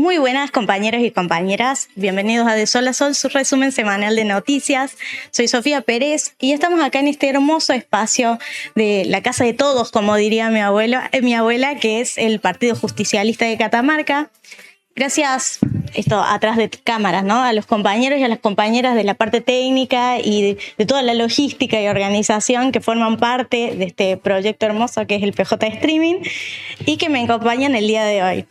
Muy buenas compañeros y compañeras, bienvenidos a De Sol a Sol, su resumen semanal de noticias. Soy Sofía Pérez y estamos acá en este hermoso espacio de la casa de todos, como diría mi abuela, que es el Partido Justicialista de Catamarca. Gracias, esto atrás de cámaras, ¿no? A los compañeros y a las compañeras de la parte técnica y de toda la logística y organización que forman parte de este proyecto hermoso que es el PJ Streaming y que me acompañan el día de hoy.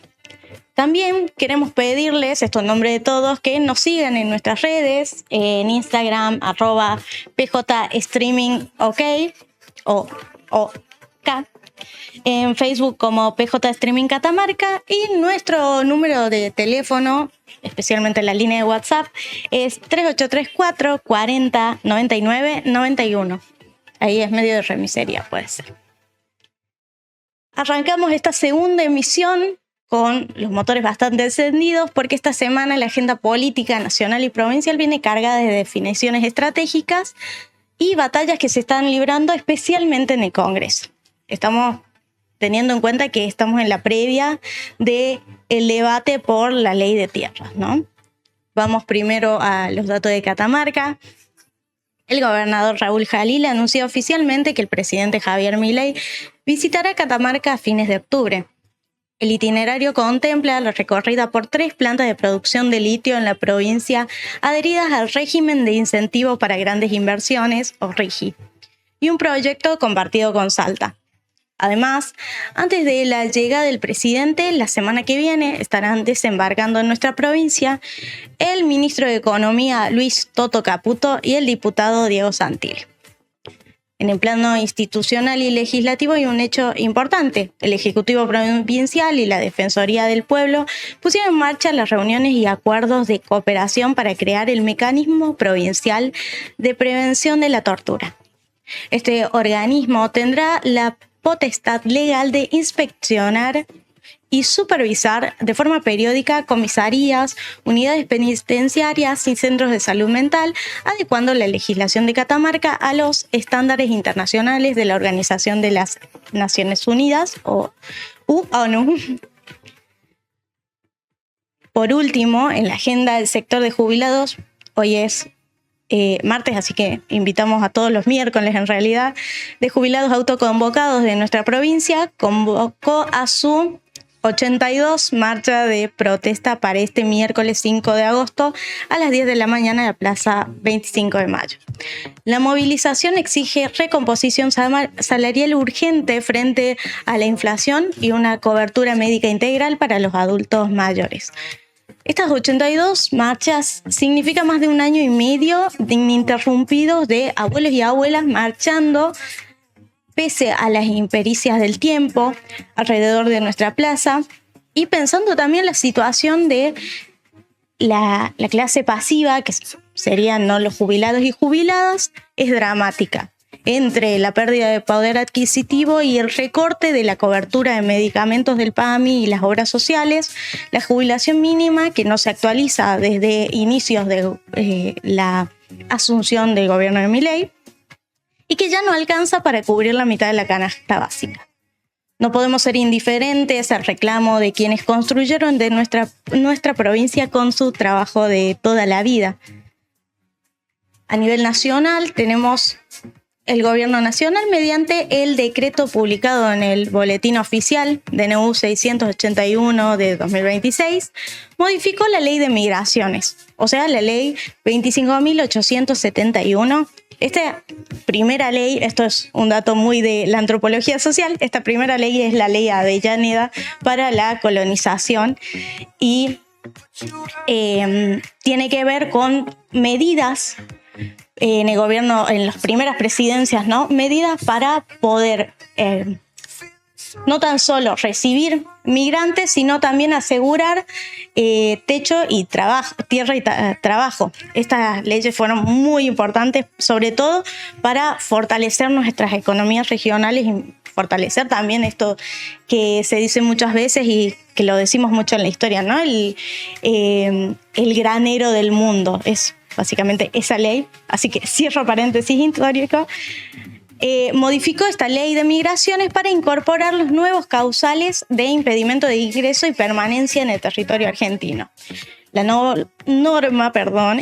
También queremos pedirles, esto en nombre de todos, que nos sigan en nuestras redes, en Instagram, @PJStreamingOK o OK, en Facebook como PJ Streaming Catamarca y nuestro número de teléfono, especialmente la línea de WhatsApp, es 3834 40 99 91. Ahí es medio de remisería, puede ser. Arrancamos esta segunda emisión con los motores bastante encendidos porque esta semana la agenda política nacional y provincial viene cargada de definiciones estratégicas y batallas que se están librando especialmente en el Congreso. Estamos teniendo en cuenta que estamos en la previa del debate por la ley de tierras, ¿no? Vamos primero a los datos de Catamarca. El gobernador Raúl Jalil anunció oficialmente que el presidente Javier Milei visitará Catamarca a fines de octubre. El itinerario contempla la recorrida por 3 plantas de producción de litio en la provincia adheridas al régimen de incentivo para grandes inversiones, o RIGI, y un proyecto compartido con Salta. Además, antes de la llegada del presidente, la semana que viene estarán desembarcando en nuestra provincia el ministro de Economía Luis Toto Caputo y el diputado Diego Santilli. En el plano institucional y legislativo hay un hecho importante. El Ejecutivo Provincial y la Defensoría del Pueblo pusieron en marcha las reuniones y acuerdos de cooperación para crear el Mecanismo Provincial de Prevención de la Tortura. Este organismo tendrá la potestad legal de inspeccionar y supervisar de forma periódica comisarías, unidades penitenciarias y centros de salud mental, adecuando la legislación de Catamarca a los estándares internacionales de la Organización de las Naciones Unidas o ONU. Por último, en la agenda del sector de jubilados, hoy es martes, así que invitamos a todos los miércoles, en realidad, de jubilados autoconvocados de nuestra provincia, convocó a su 82 marcha de protesta para este miércoles 5 de agosto a las 10 de la mañana en la Plaza 25 de Mayo. La movilización exige recomposición salarial urgente frente a la inflación y una cobertura médica integral para los adultos mayores. Estas 82 marchas significan más de un año y medio ininterrumpidos de abuelos y abuelas marchando pese a las impericias del tiempo alrededor de nuestra plaza y pensando también la situación de la clase pasiva, que serían no los jubilados y jubiladas, es dramática. Entre la pérdida de poder adquisitivo y el recorte de la cobertura de medicamentos del PAMI y las obras sociales, la jubilación mínima que no se actualiza desde inicios de la asunción del gobierno de Milei y que ya no alcanza para cubrir la mitad de la canasta básica. No podemos ser indiferentes al reclamo de quienes construyeron de nuestra provincia con su trabajo de toda la vida. A nivel nacional tenemos el Gobierno Nacional, mediante el decreto publicado en el Boletín Oficial DNU 681 de 2026, modificó la Ley de Migraciones, o sea, la Ley 25.871. Esta primera ley, esto es un dato muy de la antropología social, esta primera ley es la Ley Avellaneda para la colonización y tiene que ver con medidas en el gobierno, en las primeras presidencias, ¿no? Medidas para poder no tan solo recibir migrantes, sino también asegurar techo y trabajo, tierra y trabajo. Estas leyes fueron muy importantes, sobre todo para fortalecer nuestras economías regionales y fortalecer también esto que se dice muchas veces y que lo decimos mucho en la historia, ¿no? El granero del mundo es básicamente esa ley. Así que cierro paréntesis histórico. modificó esta ley de migraciones para incorporar los nuevos causales de impedimento de ingreso y permanencia en el territorio argentino. La norma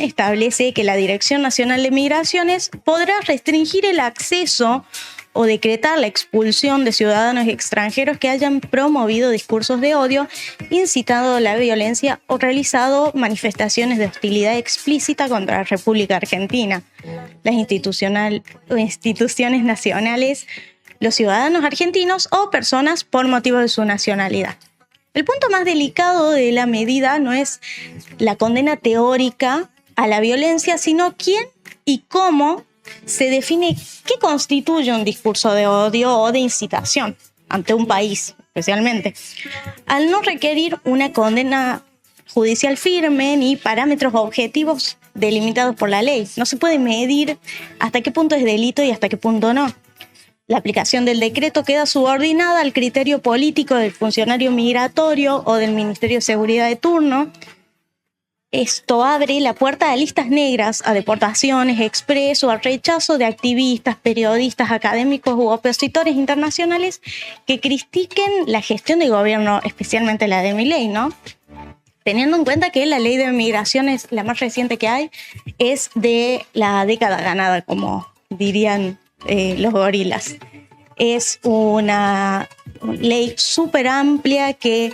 establece que la Dirección Nacional de Migraciones podrá restringir el acceso o decretar la expulsión de ciudadanos extranjeros que hayan promovido discursos de odio, incitado a la violencia o realizado manifestaciones de hostilidad explícita contra la República Argentina, las instituciones nacionales, los ciudadanos argentinos o personas por motivo de su nacionalidad. El punto más delicado de la medida no es la condena teórica a la violencia, sino quién y cómo se define qué constituye un discurso de odio o de incitación ante un país, especialmente. Al no requerir una condena judicial firme ni parámetros objetivos delimitados por la ley, no se puede medir hasta qué punto es delito y hasta qué punto no. La aplicación del decreto queda subordinada al criterio político del funcionario migratorio o del Ministerio de Seguridad de turno. Esto abre la puerta a listas negras, a deportaciones express o al rechazo de activistas, periodistas, académicos u opositores internacionales que critiquen la gestión del gobierno, especialmente la de Milei, ¿no? Teniendo en cuenta que la ley de migraciones, la más reciente que hay, es de la década ganada, como dirían los gorilas. Es una ley súper amplia que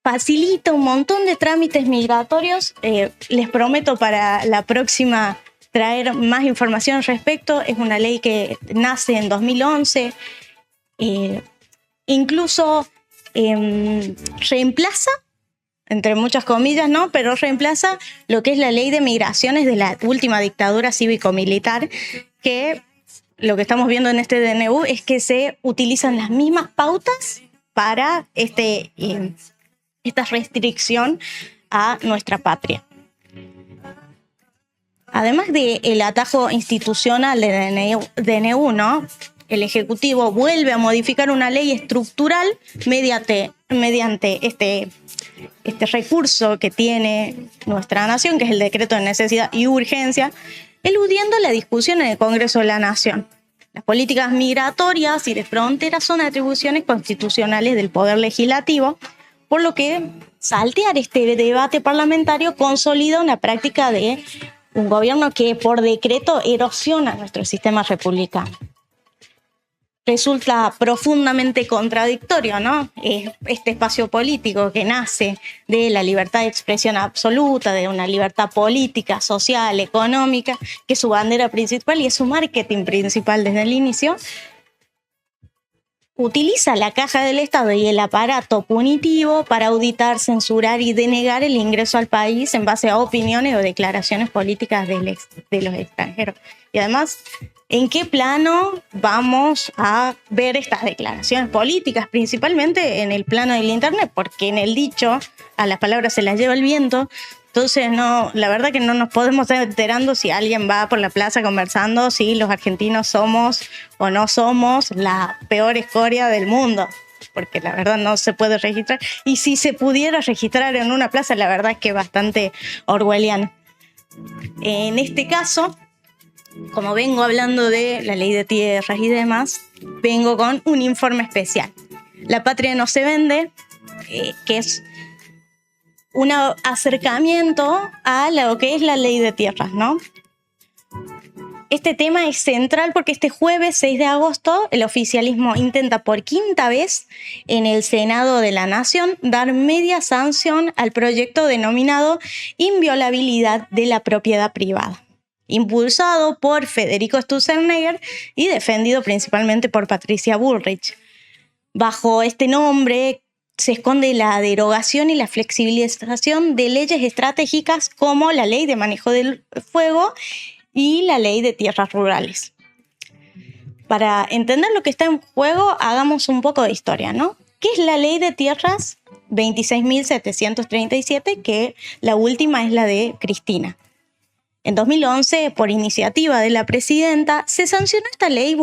facilita un montón de trámites migratorios. Les prometo para la próxima traer más información al respecto. Es una ley que nace en 2011. Incluso reemplaza, entre muchas comillas, ¿no? Pero reemplaza lo que es la ley de migraciones de la última dictadura cívico-militar, que lo que estamos viendo en este DNU es que se utilizan las mismas pautas para esta restricción a nuestra patria. Además del atajo institucional de DNU, ¿no? El Ejecutivo vuelve a modificar una ley estructural mediante este recurso que tiene nuestra nación, que es el decreto de necesidad y urgencia, eludiendo la discusión en el Congreso de la Nación. Las políticas migratorias y de fronteras son atribuciones constitucionales del Poder Legislativo, por lo que saltear este debate parlamentario consolida una práctica de un gobierno que por decreto erosiona nuestro sistema republicano. Resulta profundamente contradictorio, ¿no? Este espacio político que nace de la libertad de expresión absoluta, de una libertad política, social, económica, que es su bandera principal y es su marketing principal desde el inicio, utiliza la caja del Estado y el aparato punitivo para auditar, censurar y denegar el ingreso al país en base a opiniones o declaraciones políticas de los extranjeros. Y además, ¿en qué plano vamos a ver estas declaraciones políticas? Principalmente en el plano del Internet, porque en el dicho a las palabras se las lleva el viento. Entonces, no, la verdad que no nos podemos estar enterando si alguien va por la plaza conversando si los argentinos somos o no somos la peor escoria del mundo, porque la verdad no se puede registrar. Y si se pudiera registrar en una plaza, la verdad es que es bastante orwelliano. En este caso, como vengo hablando de la ley de tierras y demás, vengo con un informe especial. La patria no se vende, que es un acercamiento a lo que es la ley de tierras, ¿no? Este tema es central porque este jueves 6 de agosto el oficialismo intenta por quinta vez en el Senado de la Nación dar media sanción al proyecto denominado Inviolabilidad de la Propiedad Privada, impulsado por Federico Sturzenegger y defendido principalmente por Patricia Bullrich. Bajo este nombre se esconde la derogación y la flexibilización de leyes estratégicas como la Ley de Manejo del Fuego y la Ley de Tierras Rurales. Para entender lo que está en juego, hagamos un poco de historia, ¿no? ¿Qué es la Ley de Tierras 26.737? Que la última es la de Cristina. En 2011, por iniciativa de la presidenta, se sancionó esta ley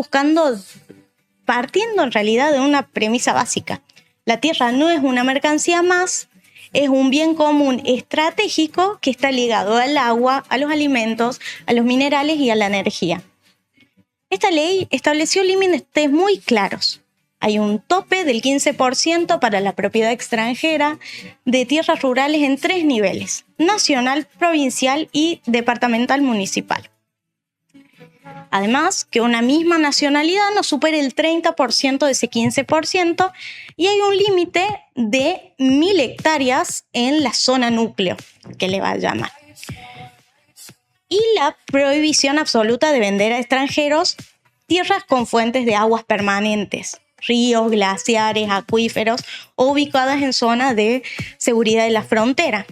partiendo en realidad de una premisa básica. La tierra no es una mercancía más, es un bien común estratégico que está ligado al agua, a los alimentos, a los minerales y a la energía. Esta ley estableció límites muy claros. Hay un tope del 15% para la propiedad extranjera de tierras rurales en 3 niveles: nacional, provincial y departamental municipal. Además, que una misma nacionalidad no supere el 30% de ese 15%, y hay un límite de 1.000 hectáreas en la zona núcleo, que le va a llamar. Y la prohibición absoluta de vender a extranjeros tierras con fuentes de aguas permanentes, ríos, glaciares, acuíferos, o ubicadas en zonas de seguridad de la frontera.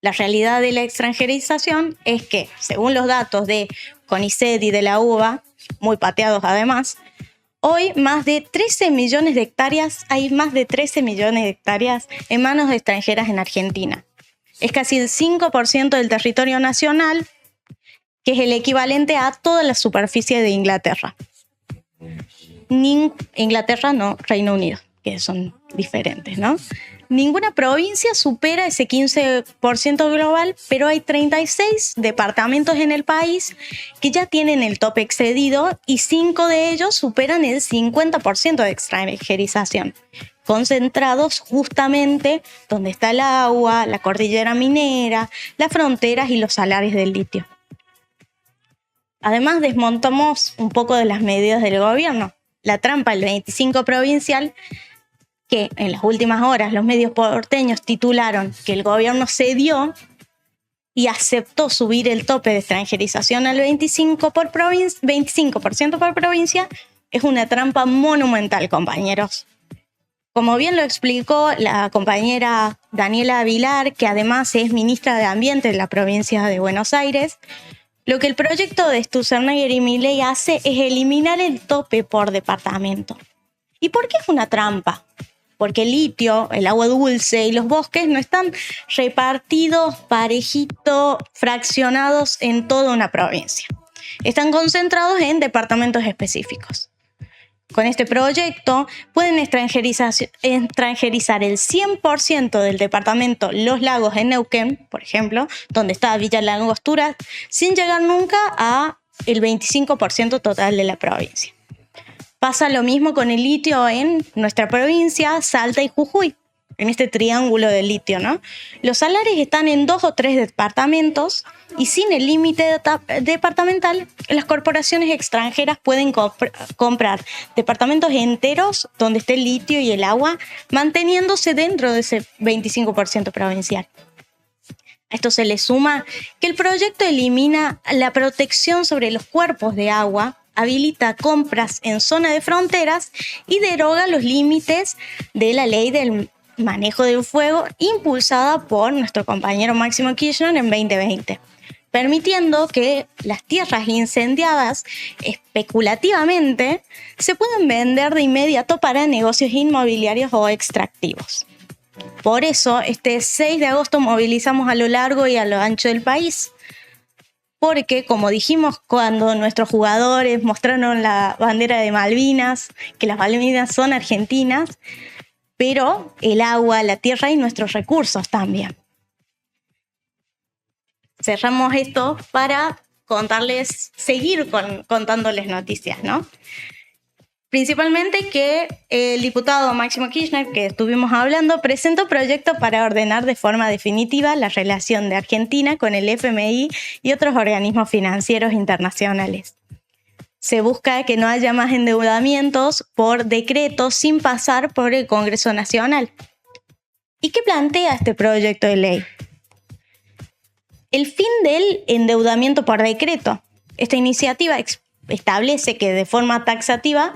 La realidad de la extranjerización es que, según los datos de CONICET y de la UBA, muy pateados además, hoy hay más de 13 millones de hectáreas en manos de extranjeras en Argentina. Es casi el 5% del territorio nacional, que es el equivalente a toda la superficie de Inglaterra. Inglaterra no, Reino Unido, que son diferentes, ¿no? Ninguna provincia supera ese 15% global, pero hay 36 departamentos en el país que ya tienen el tope excedido, y 5 de ellos superan el 50% de extranjerización, concentrados justamente donde está el agua, la cordillera minera, las fronteras y los salares del litio. Además, desmontamos un poco de las medidas del gobierno. La trampa del 25 provincial, que en las últimas horas los medios porteños titularon que el gobierno cedió y aceptó subir el tope de extranjerización al 25% por provincia, es una trampa monumental, compañeros. Como bien lo explicó la compañera Daniela Vilar, que además es ministra de Ambiente de la provincia de Buenos Aires, lo que el proyecto de Sturzenegger y Milei hace es eliminar el tope por departamento. ¿Y por qué es una trampa? Porque el litio, el agua dulce y los bosques no están repartidos parejito, fraccionados en toda una provincia. Están concentrados en departamentos específicos. Con este proyecto pueden extranjerizar el 100% del departamento Los Lagos en Neuquén, por ejemplo, donde está Villa La Angostura, sin llegar nunca a el 25% total de la provincia. Pasa lo mismo con el litio en nuestra provincia, Salta y Jujuy, en este triángulo de litio, ¿no? Los salares están en 2 o 3 departamentos, y sin el límite departamental, las corporaciones extranjeras pueden comprar departamentos enteros donde esté el litio y el agua, manteniéndose dentro de ese 25% provincial. A esto se le suma que el proyecto elimina la protección sobre los cuerpos de agua, habilita compras en zona de fronteras y deroga los límites de la ley del manejo del fuego impulsada por nuestro compañero Máximo Kirchner en 2020, permitiendo que las tierras incendiadas especulativamente se puedan vender de inmediato para negocios inmobiliarios o extractivos. Por eso, este 6 de agosto movilizamos a lo largo y a lo ancho del país, porque, como dijimos cuando nuestros jugadores mostraron la bandera de Malvinas, que las Malvinas son argentinas, pero el agua, la tierra y nuestros recursos también. Cerramos esto para seguir contándoles noticias, ¿no? Principalmente que el diputado Máximo Kirchner, que estuvimos hablando, presentó proyectos para ordenar de forma definitiva la relación de Argentina con el FMI y otros organismos financieros internacionales. Se busca que no haya más endeudamientos por decreto sin pasar por el Congreso Nacional. ¿Y qué plantea este proyecto de ley? El fin del endeudamiento por decreto. Esta iniciativa establece que de forma taxativa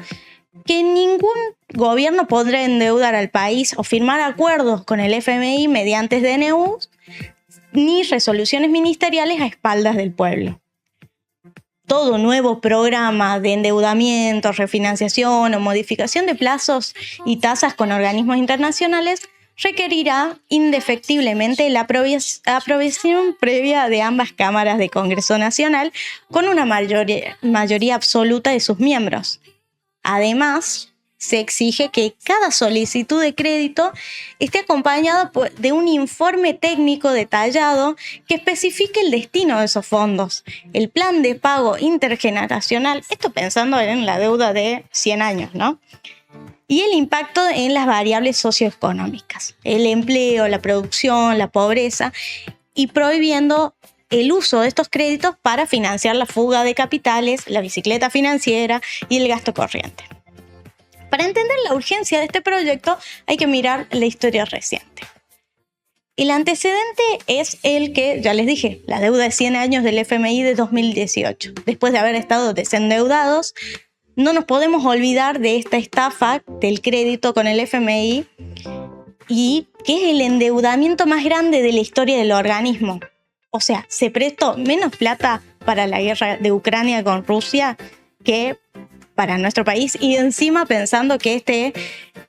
que ningún gobierno podrá endeudar al país o firmar acuerdos con el FMI mediante DNUs ni resoluciones ministeriales a espaldas del pueblo. Todo nuevo programa de endeudamiento, refinanciación o modificación de plazos y tasas con organismos internacionales requerirá indefectiblemente la aprobación previa de ambas cámaras de Congreso Nacional con una mayoría absoluta de sus miembros. Además, se exige que cada solicitud de crédito esté acompañada de un informe técnico detallado que especifique el destino de esos fondos, el plan de pago intergeneracional, esto pensando en la deuda de 100 años, ¿no? Y el impacto en las variables socioeconómicas, el empleo, la producción, la pobreza, y prohibiendo el uso de estos créditos para financiar la fuga de capitales, la bicicleta financiera y el gasto corriente. Para entender la urgencia de este proyecto hay que mirar la historia reciente. El antecedente es el que, ya les dije, la deuda de 100 años del FMI de 2018. Después de haber estado desendeudados, no nos podemos olvidar de esta estafa del crédito con el FMI y que es el endeudamiento más grande de la historia del organismo. O sea, se prestó menos plata para la guerra de Ucrania con Rusia que para nuestro país, y encima pensando que este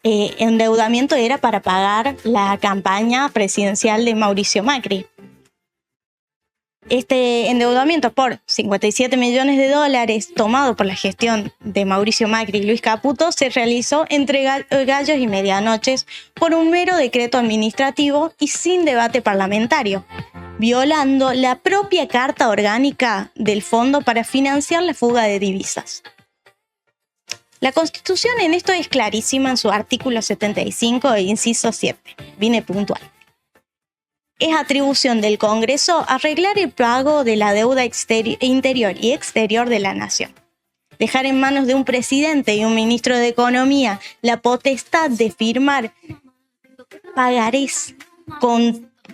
endeudamiento era para pagar la campaña presidencial de Mauricio Macri. Este endeudamiento por 57 millones de dólares tomado por la gestión de Mauricio Macri y Luis Caputo se realizó entre gallos y medianoches por un mero decreto administrativo y sin debate parlamentario, violando la propia Carta Orgánica del Fondo para financiar la fuga de divisas. La Constitución en esto es clarísima en su artículo 75 e inciso 7. Viene puntual. Es atribución del Congreso arreglar el pago de la deuda interior y exterior de la nación. Dejar en manos de un presidente y un ministro de Economía la potestad de firmar pagarés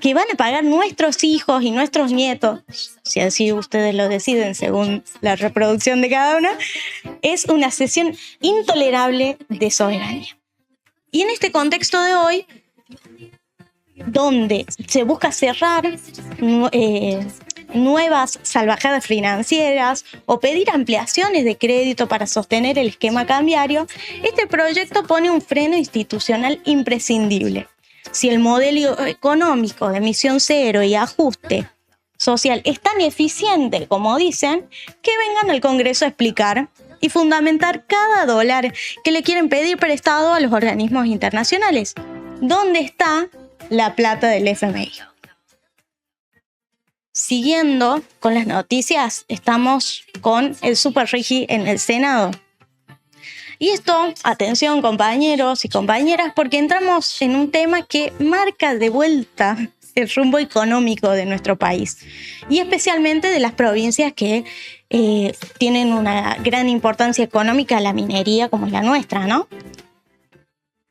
que van a pagar nuestros hijos y nuestros nietos, si así ustedes lo deciden según la reproducción de cada uno, es una cesión intolerable de soberanía. Y en este contexto de hoy, donde se busca cerrar nuevas salvajadas financieras o pedir ampliaciones de crédito para sostener el esquema cambiario, este proyecto pone un freno institucional imprescindible. Si el modelo económico de emisión cero y ajuste social es tan eficiente como dicen, que vengan al Congreso a explicar y fundamentar cada dólar que le quieren pedir prestado a los organismos internacionales. ¿Dónde está la plata del FMI? Siguiendo con las noticias, estamos con el Super Rigi en el Senado. Y esto, atención compañeros y compañeras, porque entramos en un tema que marca de vuelta el rumbo económico de nuestro país y especialmente de las provincias que tienen una gran importancia económica, la minería como es la nuestra, ¿no?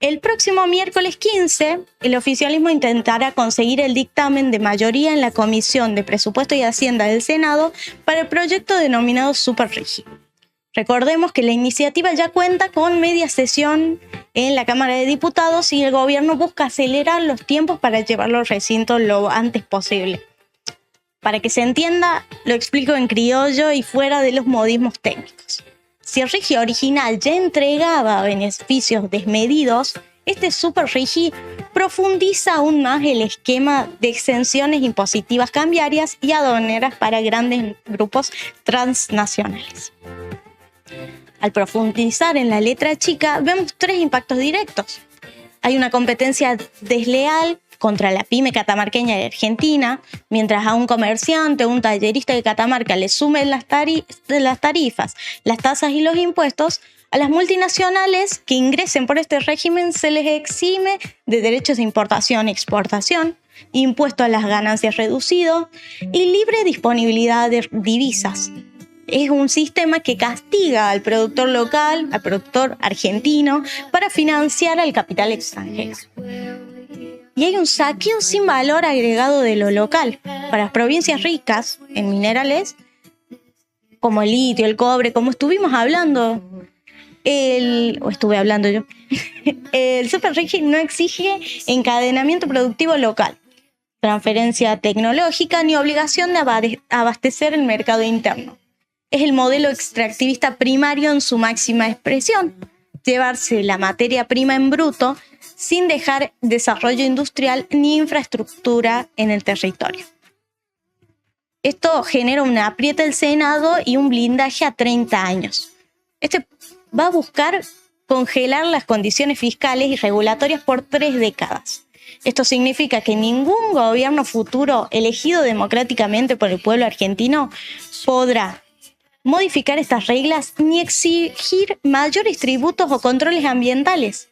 El próximo miércoles 15, el oficialismo intentará conseguir el dictamen de mayoría en la Comisión de Presupuesto y Hacienda del Senado para el proyecto denominado Super Rigi. Recordemos que la iniciativa ya cuenta con media sesión en la Cámara de Diputados y el gobierno busca acelerar los tiempos para llevarlo al recinto lo antes posible. Para que se entienda, lo explico en criollo y fuera de los modismos técnicos. Si el Rigi original ya entregaba beneficios desmedidos, este Super Rigi profundiza aún más el esquema de exenciones impositivas cambiarias y aduaneras para grandes grupos transnacionales. Al profundizar en la letra chica, vemos 3 impactos directos. Hay una competencia desleal contra la pyme catamarqueña y argentina, mientras a un comerciante o un tallerista de Catamarca le sumen las tarifas, las tasas y los impuestos, a las multinacionales que ingresen por este régimen se les exime de derechos de importación y exportación, impuesto a las ganancias reducido y libre disponibilidad de divisas. Es un sistema que castiga al productor local, al productor argentino, para financiar al capital extranjero. Y hay un saqueo sin valor agregado de lo local. Para las provincias ricas en minerales, como el litio, el cobre, como estuvimos hablando, el Super Rigi no exige encadenamiento productivo local, transferencia tecnológica ni obligación de abastecer el mercado interno. Es el modelo extractivista primario en su máxima expresión, llevarse la materia prima en bruto sin dejar desarrollo industrial ni infraestructura en el territorio. Esto genera un apriete del Senado y un blindaje a 30 años. Este va a buscar congelar las condiciones fiscales y regulatorias por 3 décadas. Esto significa que ningún gobierno futuro elegido democráticamente por el pueblo argentino podrá modificar estas reglas ni exigir mayores tributos o controles ambientales.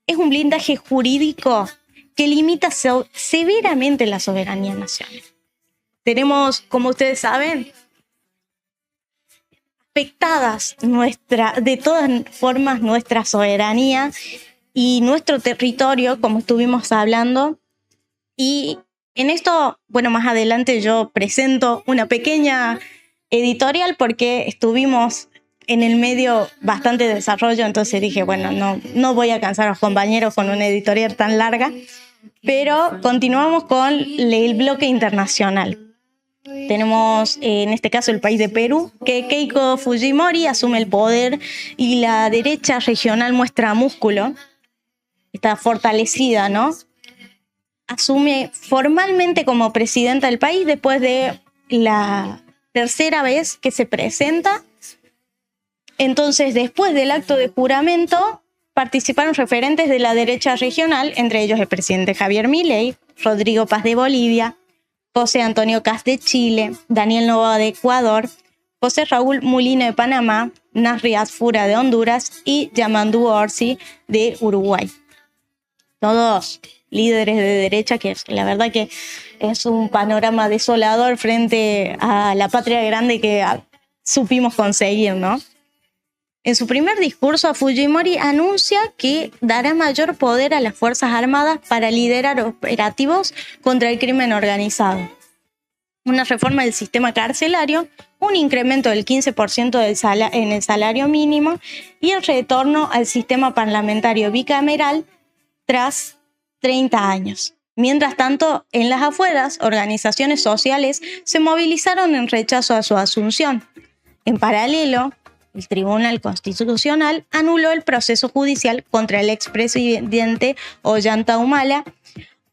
Es un blindaje jurídico que limita severamente la soberanía nacional. Tenemos, como ustedes saben, afectadas de todas formas nuestra soberanía y nuestro territorio, como estuvimos hablando. Y en esto, bueno, más adelante yo presento una pequeña editorial porque estuvimos en el medio bastante desarrollo, entonces dije, bueno, no voy a cansar a los compañeros con una editorial tan larga, pero continuamos con el bloque internacional. Tenemos en este caso el país de Perú, que Keiko Fujimori asume el poder y la derecha regional muestra músculo, está fortalecida, ¿no? Asume formalmente como presidenta del país después de la tercera vez que se presenta. Entonces, después del acto de juramento, participaron referentes de la derecha regional, entre ellos el presidente Javier Milei, Rodrigo Paz de Bolivia, José Antonio Kast de Chile, Daniel Noboa de Ecuador, José Raúl Mulino de Panamá, Nasri Asfura de Honduras y Yamandu Orsi de Uruguay. Todos líderes de derecha, que la verdad que es un panorama desolador frente a la patria grande que supimos conseguir, ¿no? En su primer discurso, Fujimori anuncia que dará mayor poder a las Fuerzas Armadas para liderar operativos contra el crimen organizado. Una reforma del sistema carcelario, un incremento del 15% en el salario mínimo y el retorno al sistema parlamentario bicameral tras 30 años. Mientras tanto, en las afueras, organizaciones sociales se movilizaron en rechazo a su asunción. En paralelo, el Tribunal Constitucional anuló el proceso judicial contra el expresidente Ollanta Humala,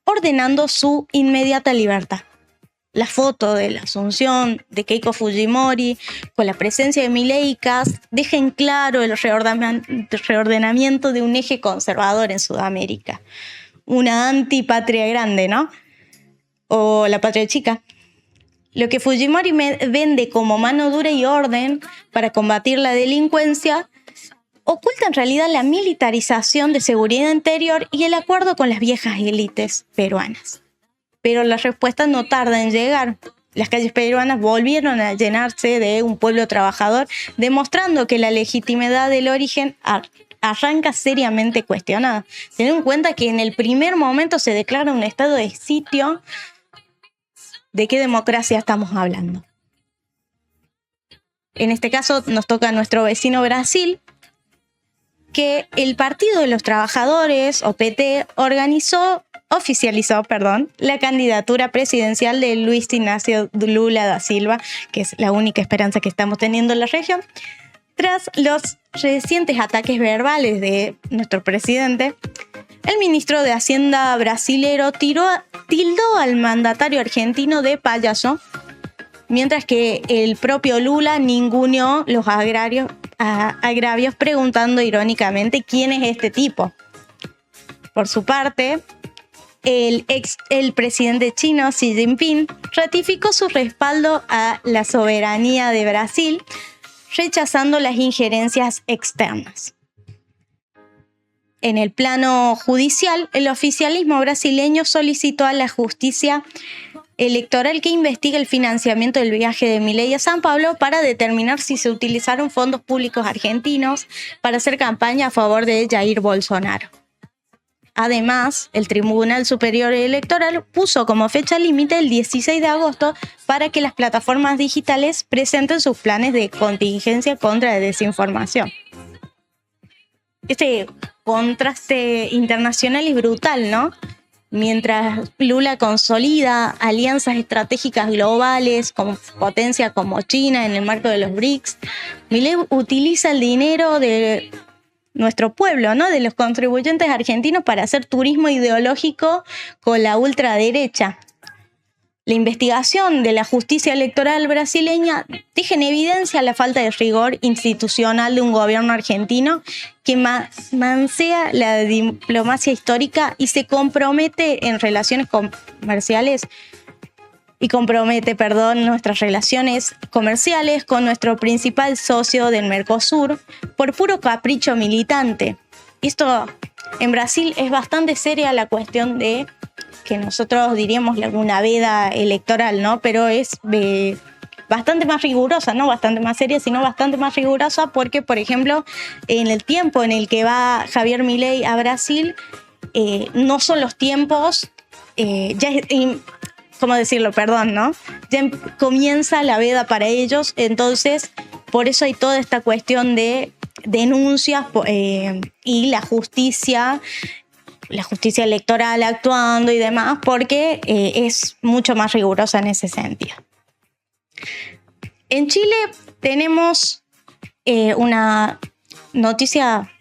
ordenando su inmediata libertad. La foto de la asunción de Keiko Fujimori con la presencia de Milei y Kast deja en claro el reordenamiento de un eje conservador en Sudamérica. Una antipatria grande, ¿no? O la patria chica. Lo que Fujimori vende como mano dura y orden para combatir la delincuencia oculta en realidad la militarización de seguridad interior y el acuerdo con las viejas élites peruanas. Pero la respuesta no tarda en llegar. Las calles peruanas volvieron a llenarse de un pueblo trabajador, demostrando que la legitimidad del origen arranca seriamente cuestionada. Ten en cuenta que en el primer momento se declara un estado de sitio. ¿De qué democracia estamos hablando? En este caso nos toca a nuestro vecino Brasil, que el Partido de los Trabajadores, o PT, oficializó la candidatura presidencial de Luis Inácio Lula da Silva, que es la única esperanza que estamos teniendo en la región, tras los recientes ataques verbales de nuestro presidente. El ministro de Hacienda brasilero tildó al mandatario argentino de payaso, mientras que el propio Lula ninguneó los agravios preguntando irónicamente quién es este tipo. Por su parte, el presidente chino Xi Jinping ratificó su respaldo a la soberanía de Brasil, rechazando las injerencias externas. En el plano judicial, el oficialismo brasileño solicitó a la justicia electoral que investigue el financiamiento del viaje de Milei a San Pablo para determinar si se utilizaron fondos públicos argentinos para hacer campaña a favor de Jair Bolsonaro. Además, el Tribunal Superior Electoral puso como fecha límite el 16 de agosto para que las plataformas digitales presenten sus planes de contingencia contra la desinformación. Este contraste internacional es brutal, ¿no? Mientras Lula consolida alianzas estratégicas globales con potencias como China en el marco de los BRICS, Milei utiliza el dinero de nuestro pueblo, ¿no? De los contribuyentes argentinos para hacer turismo ideológico con la ultraderecha. La investigación de la justicia electoral brasileña deja en evidencia la falta de rigor institucional de un gobierno argentino que mancea la diplomacia histórica y se compromete en relaciones comerciales nuestras relaciones comerciales con nuestro principal socio del Mercosur por puro capricho militante. Esto en Brasil es bastante seria la cuestión de que nosotros diríamos una veda electoral, ¿no? Pero es bastante más rigurosa, no bastante más seria, sino bastante más rigurosa porque, por ejemplo, en el tiempo en el que va Javier Milei a Brasil, no son los tiempos, ¿cómo decirlo? Perdón, ¿no? Ya comienza la veda para ellos, entonces por eso hay toda esta cuestión de denuncias y la justicia electoral actuando y demás, porque es mucho más rigurosa en ese sentido. En Chile tenemos una noticia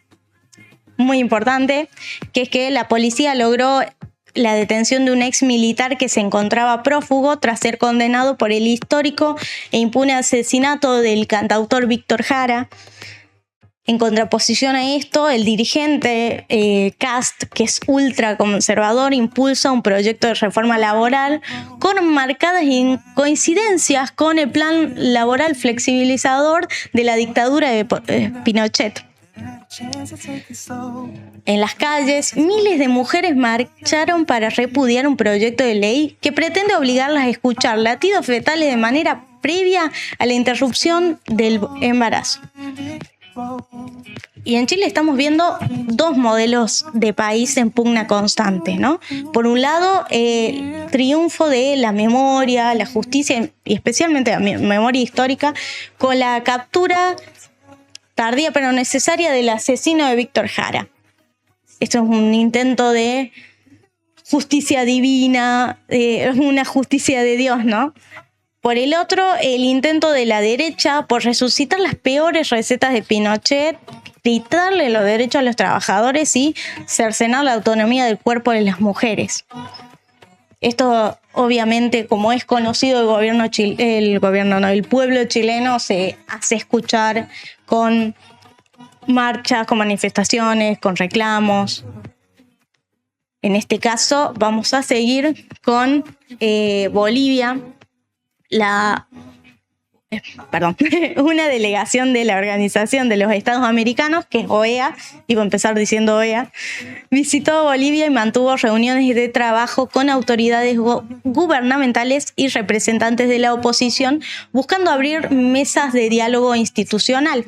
muy importante, que es que la policía logró la detención de un ex militar que se encontraba prófugo tras ser condenado por el histórico e impune asesinato del cantautor Víctor Jara. En contraposición a esto, el dirigente Kast, que es ultraconservador, impulsa un proyecto de reforma laboral con marcadas coincidencias con el plan laboral flexibilizador de la dictadura de Pinochet. En las calles, miles de mujeres marcharon para repudiar un proyecto de ley que pretende obligarlas a escuchar latidos fetales de manera previa a la interrupción del embarazo. Y en Chile estamos viendo dos modelos de país en pugna constante, ¿no? Por un lado, el triunfo de la memoria, la justicia y especialmente la memoria histórica con la captura tardía pero necesaria del asesino de Víctor Jara. Esto es un intento de justicia divina, una justicia de Dios, ¿no? Por el otro, el intento de la derecha por resucitar las peores recetas de Pinochet, quitarle los derechos a los trabajadores y cercenar la autonomía del cuerpo de las mujeres. Esto, obviamente, como es conocido, el pueblo chileno se hace escuchar con marchas, con manifestaciones, con reclamos. En este caso, vamos a seguir con Bolivia. Una delegación de la Organización de los Estados Americanos, que es OEA, iba a empezar diciendo OEA, visitó Bolivia y mantuvo reuniones de trabajo con autoridades gubernamentales y representantes de la oposición, buscando abrir mesas de diálogo institucional.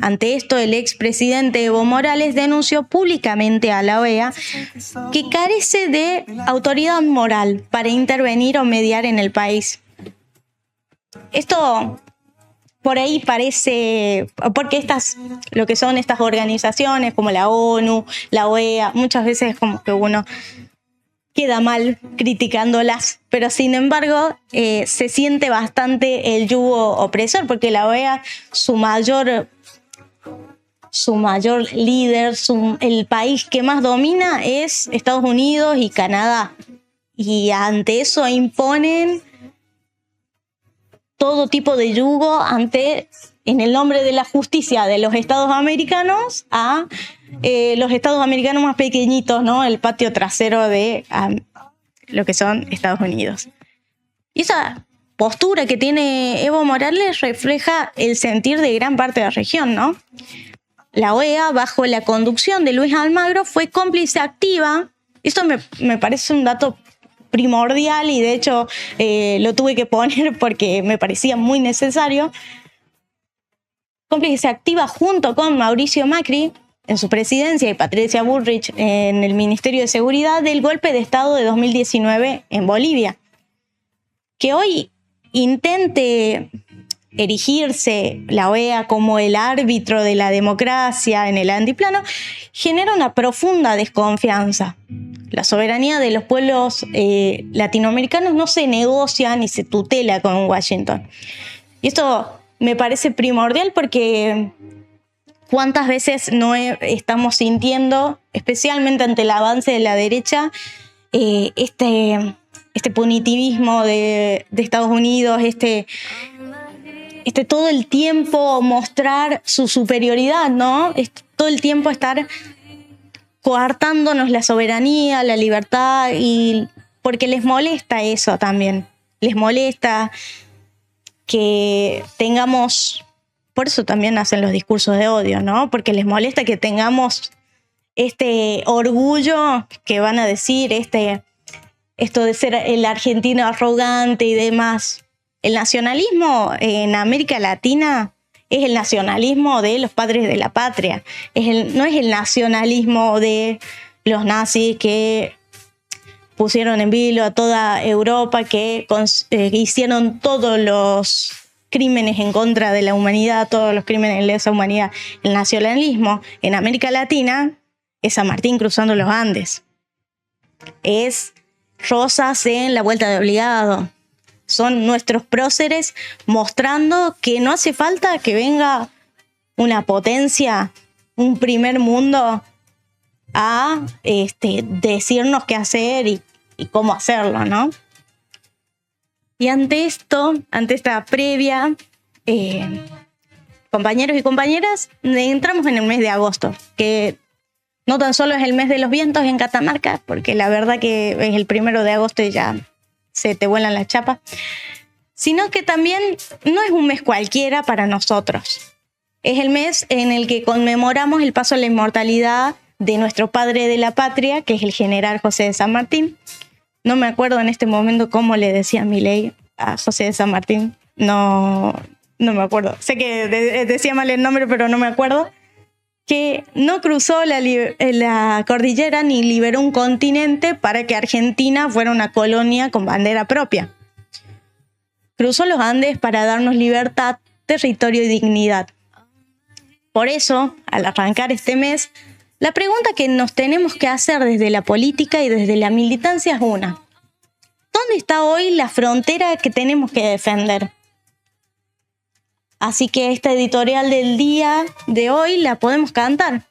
Ante esto, el expresidente Evo Morales denunció públicamente a la OEA que carece de autoridad moral para intervenir o mediar en el país. Esto por ahí parece, porque lo que son estas organizaciones como la ONU, la OEA, muchas veces es como que uno queda mal criticándolas, pero sin embargo se siente bastante el yugo opresor, porque la OEA, su mayor líder, el país que más domina es Estados Unidos y Canadá, y ante eso imponen todo tipo de yugo en el nombre de la justicia de los Estados americanos a los Estados americanos más pequeñitos, ¿no? El patio trasero de lo que son Estados Unidos. Y esa postura que tiene Evo Morales refleja el sentir de gran parte de la región, ¿no? La OEA, bajo la conducción de Luis Almagro, fue cómplice activa. Esto me parece un dato primordial y de hecho lo tuve que poner porque me parecía muy necesario. Cómplice activa junto con Mauricio Macri en su presidencia y Patricia Bullrich en el Ministerio de Seguridad del golpe de Estado de 2019 en Bolivia. Que hoy intente erigirse la OEA como el árbitro de la democracia en el altiplano genera una profunda desconfianza. La soberanía de los pueblos latinoamericanos no se negocia ni se tutela con Washington. Y esto me parece primordial porque cuántas veces no estamos sintiendo, especialmente ante el avance de la derecha, este punitivismo de Estados Unidos, todo el tiempo mostrar su superioridad, ¿no? Todo el tiempo estar coartándonos la soberanía, la libertad, y porque les molesta eso también. Les molesta que tengamos, por eso también hacen los discursos de odio, ¿no? Porque les molesta que tengamos este orgullo que van a decir, esto de ser el argentino arrogante y demás. El nacionalismo en América Latina es el nacionalismo de los padres de la patria. No es el nacionalismo de los nazis que pusieron en vilo a toda Europa, que hicieron todos los crímenes en contra de la humanidad, todos los crímenes de lesa humanidad. El nacionalismo en América Latina es San Martín cruzando los Andes. Es Rosas en la Vuelta de Obligado. Son nuestros próceres mostrando que no hace falta que venga una potencia, un primer mundo, a decirnos qué hacer y cómo hacerlo, ¿no? Y ante esta previa, compañeros y compañeras, entramos en el mes de agosto, que no tan solo es el mes de los vientos en Catamarca, porque la verdad que es el 1 de agosto y ya se te vuelan las chapas, sino que también no es un mes cualquiera para nosotros. Es el mes en el que conmemoramos el paso a la inmortalidad de nuestro padre de la patria, que es el general José de San Martín. No me acuerdo en este momento cómo le decía Milei a José de San Martín. No me acuerdo. Sé que decía mal el nombre, pero no me acuerdo. Que no cruzó la cordillera ni liberó un continente para que Argentina fuera una colonia con bandera propia. Cruzó los Andes para darnos libertad, territorio y dignidad. Por eso, al arrancar este mes, la pregunta que nos tenemos que hacer desde la política y desde la militancia es una: ¿dónde está hoy la frontera que tenemos que defender? Así que esta editorial del día de hoy la podemos cantar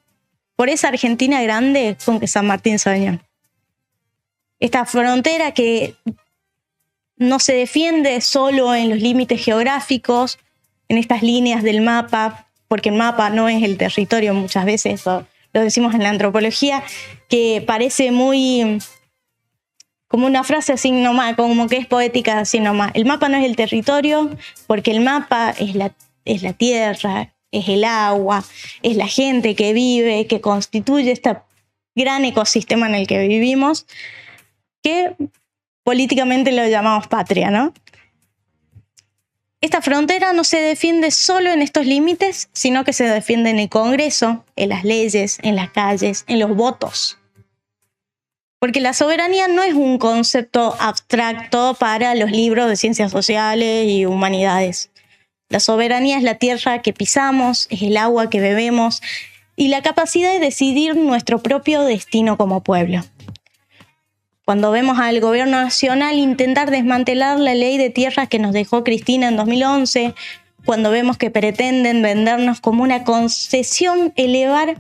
por esa Argentina grande con que San Martín soñó. Esta frontera que no se defiende solo en los límites geográficos, en estas líneas del mapa, porque el mapa no es el territorio muchas veces, eso lo decimos en la antropología, que parece muy como una frase así nomás, como que es poética así nomás. El mapa no es el territorio, porque el mapa es la tierra, es el agua, es la gente que vive, que constituye este gran ecosistema en el que vivimos, que políticamente lo llamamos patria, ¿no? Esta frontera no se defiende solo en estos límites, sino que se defiende en el Congreso, en las leyes, en las calles, en los votos. Porque la soberanía no es un concepto abstracto para los libros de ciencias sociales y humanidades. La soberanía es la tierra que pisamos, es el agua que bebemos y la capacidad de decidir nuestro propio destino como pueblo. Cuando vemos al gobierno nacional intentar desmantelar la ley de tierras que nos dejó Cristina en 2011, cuando vemos que pretenden vendernos como una concesión, elevar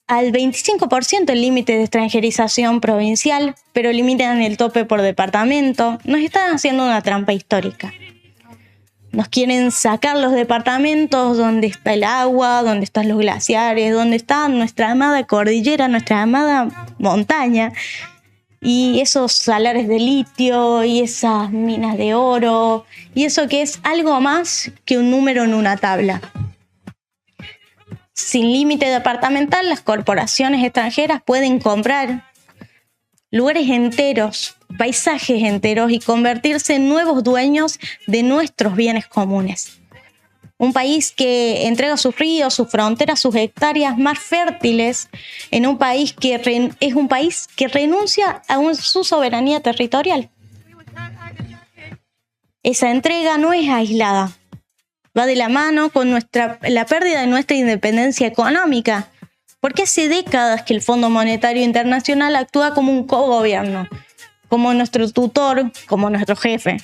al 25% el límite de extranjerización provincial, pero limitan el tope por departamento, nos están haciendo una trampa histórica. Nos quieren sacar los departamentos donde está el agua, donde están los glaciares, donde está nuestra amada cordillera, nuestra amada montaña, y esos salares de litio y esas minas de oro, y eso que es algo más que un número en una tabla. Sin límite departamental, las corporaciones extranjeras pueden comprar lugares enteros, paisajes enteros y convertirse en nuevos dueños de nuestros bienes comunes. Un país que entrega sus ríos, sus fronteras, sus hectáreas más fértiles en un país que es un país que renuncia a su soberanía territorial. Esa entrega no es aislada. Va de la mano con la pérdida de nuestra independencia económica, porque hace décadas que el Fondo Monetario Internacional actúa como un cogobierno, como nuestro tutor, como nuestro jefe.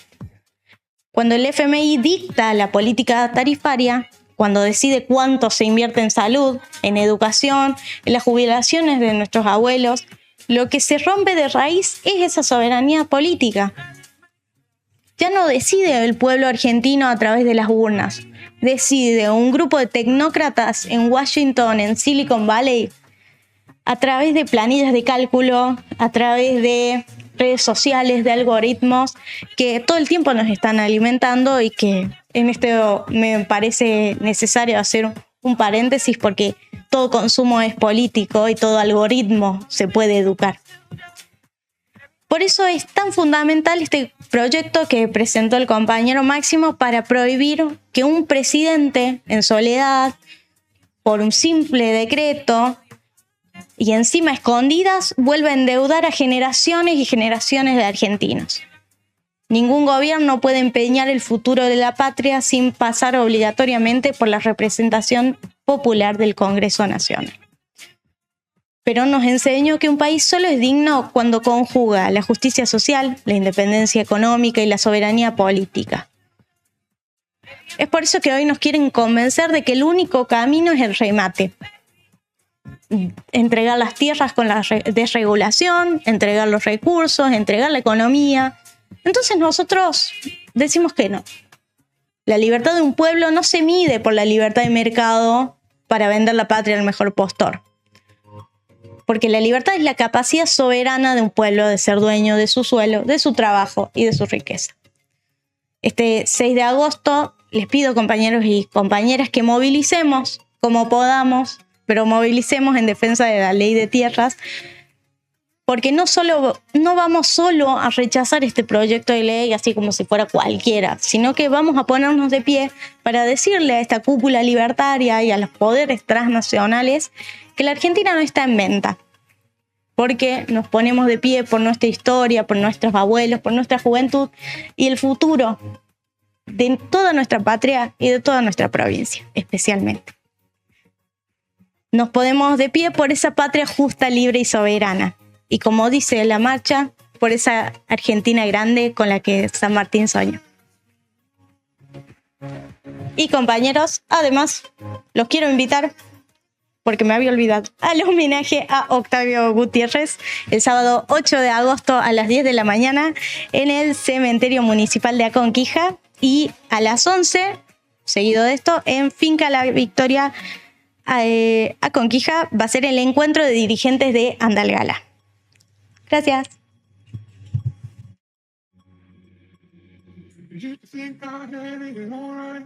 Cuando el FMI dicta la política tarifaria, cuando decide cuánto se invierte en salud, en educación, en las jubilaciones de nuestros abuelos, lo que se rompe de raíz es esa soberanía política. Ya no decide el pueblo argentino a través de las urnas, decide un grupo de tecnócratas en Washington, en Silicon Valley, a través de planillas de cálculo, a través de redes sociales, de algoritmos que todo el tiempo nos están alimentando y que en esto me parece necesario hacer un paréntesis porque todo consumo es político y todo algoritmo se puede educar. Por eso es tan fundamental este proyecto que presentó el compañero Máximo para prohibir que un presidente en soledad, por un simple decreto y encima escondidas, vuelva a endeudar a generaciones y generaciones de argentinos. Ningún gobierno puede empeñar el futuro de la patria sin pasar obligatoriamente por la representación popular del Congreso Nacional. Pero nos enseñó que un país solo es digno cuando conjuga la justicia social, la independencia económica y la soberanía política. Es por eso que hoy nos quieren convencer de que el único camino es el remate. Entregar las tierras con la desregulación, entregar los recursos, entregar la economía. Entonces nosotros decimos que no. La libertad de un pueblo no se mide por la libertad de mercado para vender la patria al mejor postor. Porque la libertad es la capacidad soberana de un pueblo de ser dueño de su suelo, de su trabajo y de su riqueza. Este 6 de agosto les pido, compañeros y compañeras, que movilicemos como podamos, pero movilicemos en defensa de la ley de tierras, porque no vamos solo a rechazar este proyecto de ley así como si fuera cualquiera, sino que vamos a ponernos de pie para decirle a esta cúpula libertaria y a los poderes transnacionales que la Argentina no está en venta, porque nos ponemos de pie por nuestra historia, por nuestros abuelos, por nuestra juventud y el futuro de toda nuestra patria y de toda nuestra provincia, especialmente. Nos ponemos de pie por esa patria justa, libre y soberana. Y como dice la marcha, por esa Argentina grande con la que San Martín soñó. Y compañeros, además, los quiero invitar, porque me había olvidado, al homenaje a Octavio Gutiérrez el sábado 8 de agosto a las 10 de la mañana en el Cementerio Municipal de Aconquija y a las 11, seguido de esto, en Finca La Victoria, Aconquija, va a ser el encuentro de dirigentes de Andalgalá. Gracias. You think I had it all right.